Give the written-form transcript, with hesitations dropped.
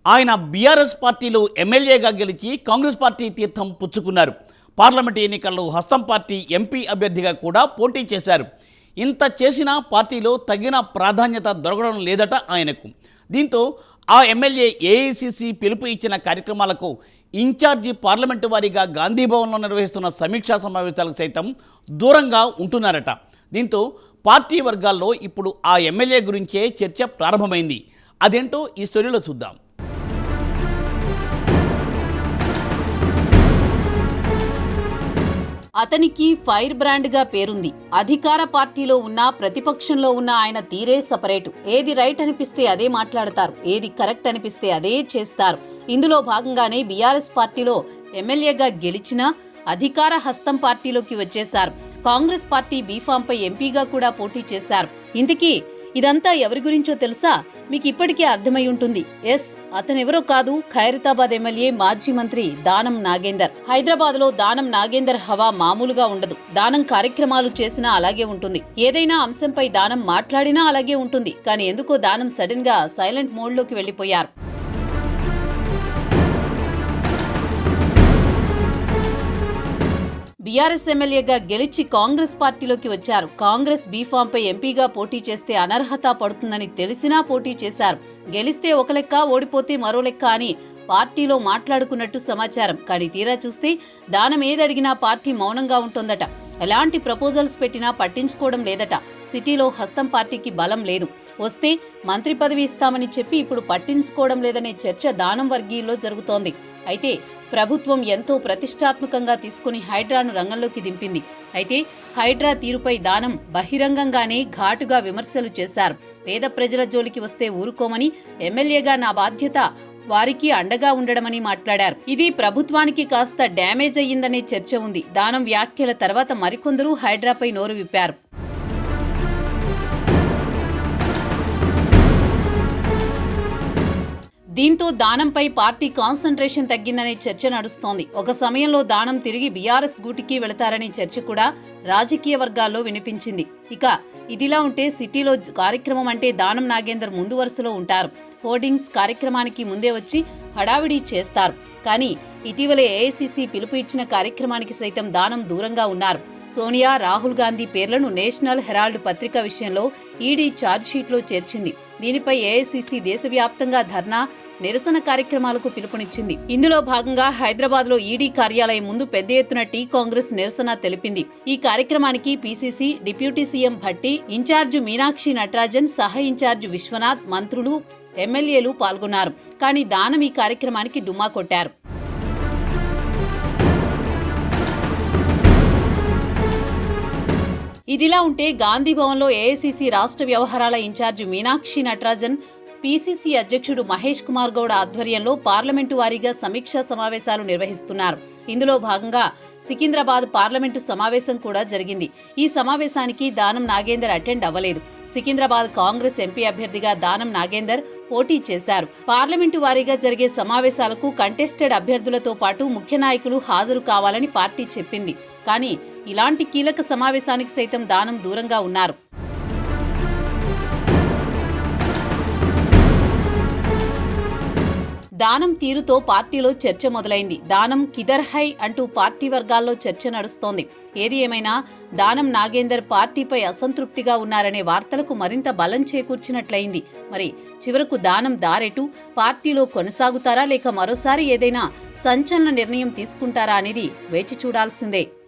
ఆయన బీఆర్ఎస్ పార్టీలో ఎమ్మెల్యేగా గెలిచి కాంగ్రెస్ పార్టీ తీర్థం పుచ్చుకున్నారు. పార్లమెంటు ఎన్నికల్లో హస్తం పార్టీ ఎంపీ అభ్యర్థిగా కూడా పోటీ చేశారు. ఇంత చేసినా పార్టీలో తగిన ప్రాధాన్యత దొరకడం లేదట ఆయనకు. దీంతో ఆ ఎమ్మెల్యే ఏఐసిసి పిలుపు ఇచ్చిన కార్యక్రమాలకు ఇన్ఛార్జి పార్లమెంటు వారీగా గాంధీభవన్లో నిర్వహిస్తున్న సమీక్షా సమావేశాలకు సైతం దూరంగా ఉంటున్నారట. దీంతో పార్టీ వర్గాల్లో ఇప్పుడు ఆ ఎమ్మెల్యే గురించే చర్చ ప్రారంభమైంది. అదేంటో ఈ స్టోరీలో చూద్దాం. అతనికి ఫైర్ బ్రాండ్గా పేరుంది. అధికార పార్టీలో ఉన్నా ప్రతిపక్షంలో ఉన్న ఆయన తీరే సపరేటు. ఏది రైట్ అనిపిస్తే అదే మాట్లాడతారు, ఏది కరెక్ట్ అనిపిస్తే అదే చేస్తారు. ఇందులో భాగంగానే బీఆర్ఎస్ పార్టీలో ఎమ్మెల్యేగా గెలిచినా అధికార హస్తం పార్టీలోకి వచ్చేశారు. కాంగ్రెస్ పార్టీ బీఫామ్పై ఎంపీగా కూడా పోటీ చేశారు. ఇంతకీ ఇదంతా ఎవరి గురించో తెలుసా? మీకు ఇప్పటికే అర్థమై ఉంటుంది. ఎస్, అతనెవరో కాదు, ఖైరతాబాద్ ఎమ్మెల్యే మాజీ మంత్రి దానం నాగేందర్. హైదరాబాద్ లో దానం నాగేందర్ హవా మామూలుగా ఉండదు. దానం కార్యక్రమాలు చేసినా అలాగే ఉంటుంది. ఏదైనా అంశంపై దానం మాట్లాడినా అలాగే ఉంటుంది. కానీ ఎందుకో దానం సడన్ గా సైలెంట్ మోడ్ లోకి వెళ్లిపోయారు. బీఆర్ఎస్ ఎమ్మెల్యేగా గెలిచి కాంగ్రెస్ పార్టీలోకి వచ్చారు. కాంగ్రెస్ బీఫామ్పై ఎంపీగా పోటీ చేస్తే అనర్హత పడుతుందని తెలిసినా పోటీ చేశారు. గెలిస్తే ఒక లెక్క, ఓడిపోతే మరో లెక్క అని పార్టీలో మాట్లాడుకున్నట్టు సమాచారం. కానీ తీరా చూస్తే దానం ఏదడిగినా పార్టీ మౌనంగా ఉంటుందట. ఎలాంటి ప్రపోజల్స్ పెట్టినా పట్టించుకోవడం లేదట. సిటీలో హస్తం పార్టీకి బలం లేదు. వస్తే మంత్రి పదవి ఇస్తామని చెప్పి ఇప్పుడు పట్టించుకోవడం లేదనే చర్చ దానం వర్గీయుల్లో జరుగుతోంది. అయితే ప్రభుత్వం ఎంతో ప్రతిష్టాత్మకంగా తీసుకుని హైడ్రాను రంగంలోకి దింపింది. అయితే హైడ్రా తీరుపై దానం బహిరంగంగానే ఘాటుగా విమర్శలు చేశారు. పేద ప్రజల జోలికి వస్తే ఊరుకోమని, ఎమ్మెల్యేగా నా బాధ్యత వారికి అండగా ఉండడమని మాట్లాడారు. ఇది ప్రభుత్వానికి కాస్త డ్యామేజ్ అయ్యిందనే చర్చ ఉంది. దానం వ్యాఖ్యల తర్వాత మరికొందరు హైడ్రాపై నోరు విప్పారు. దీంతో దానంపై పార్టీ కాన్సంట్రేషన్ తగ్గిందనే చర్చ నడుస్తోంది. ఒక సమయంలో దానం తిరిగి బీఆర్ఎస్ గూటికి వెళతారనే చర్చ కూడా రాజకీయ వర్గాల్లో వినిపించింది. ఇక ఇదిలా ఉంటే సిటీలో కార్యక్రమం అంటే దానం నాగేందర్ ముందు వరుసలో ఉంటారు. హోర్డింగ్స్ కార్యక్రమానికి ముందే వచ్చి హడావిడి చేస్తారు. కానీ ఇటీవలే ఏఐసిసి పిలుపు ఇచ్చిన కార్యక్రమానికి సైతం దానం దూరంగా ఉన్నారు. సోనియా, రాహుల్ గాంధీ పేర్లను నేషనల్ హెరాల్డ్ పత్రిక విషయంలో ఈడీ ఛార్జ్షీట్లో చేర్చింది. దీనిపై ఏఐసిసి దేశవ్యాప్తంగా ధర్నా, నిరసన కార్యక్రమాలకు పిలుపునిచ్చింది. ఇందులో భాగంగా హైదరాబాద్ లో ఈడీ కార్యాలయం ముందు పెద్ద ఎత్తున టీ కాంగ్రెస్ నిరసన తెలిపింది. ఈ కార్యక్రమానికి PCC, deputy CM Bhatti, incharge Meenakshi Natarajan, సహ ఇన్ఛార్జ్ విశ్వనాథ్, మంత్రులు, ఎమ్మెల్యేలు పాల్గొన్నారు. కానీ దానం ఈ కార్యక్రమానికి డుమ్మా కొట్టారు. ఇదిలా ఉంటే గాంధీ భవన్లో ఏఐసిసి రాష్ట్ర వ్యవహారాల ఇన్ఛార్జ్ మీనాక్షి నటరాజన్, పీసీసీ అధ్యక్షుడు మహేష్ కుమార్ గౌడ్ ఆధ్వర్యంలో పార్లమెంటు వారీగా సమీక్షా సమావేశాలు నిర్వహిస్తున్నారు. ఇందులో భాగంగా సికింద్రాబాద్ పార్లమెంటు సమావేశం కూడా జరిగింది. ఈ సమావేశానికి దానం నాగేందర్ అటెండ్ అవ్వలేదు. సికింద్రాబాద్ కాంగ్రెస్ ఎంపీ అభ్యర్థిగా దానం నాగేందర్ పోటీ చేశారు. పార్లమెంటు వారీగా జరిగే సమావేశాలకు కంటెస్టెడ్ అభ్యర్థులతో పాటు ముఖ్య నాయకులు హాజరు కావాలని పార్టీ చెప్పింది. కానీ ఇలాంటి కీలక సమావేశానికి సైతం దానం దూరంగా ఉన్నారు. దానం తీరుతో పార్టీలో చర్చ మొదలైంది. దానం కిదర్ హై అంటూ పార్టీ వర్గాల్లో చర్చ నడుస్తోంది. ఏది ఏమైనా దానం నాగేందర్ పార్టీపై అసంతృప్తిగా ఉన్నారనే వార్తలకు మరింత బలం చేకూర్చినట్లయింది. మరి చివరకు దానం దారెటు? పార్టీలో కొనసాగుతారా లేక మరోసారి ఏదైనా సంచలన నిర్ణయం తీసుకుంటారా అనేది వేచి చూడాల్సిందే.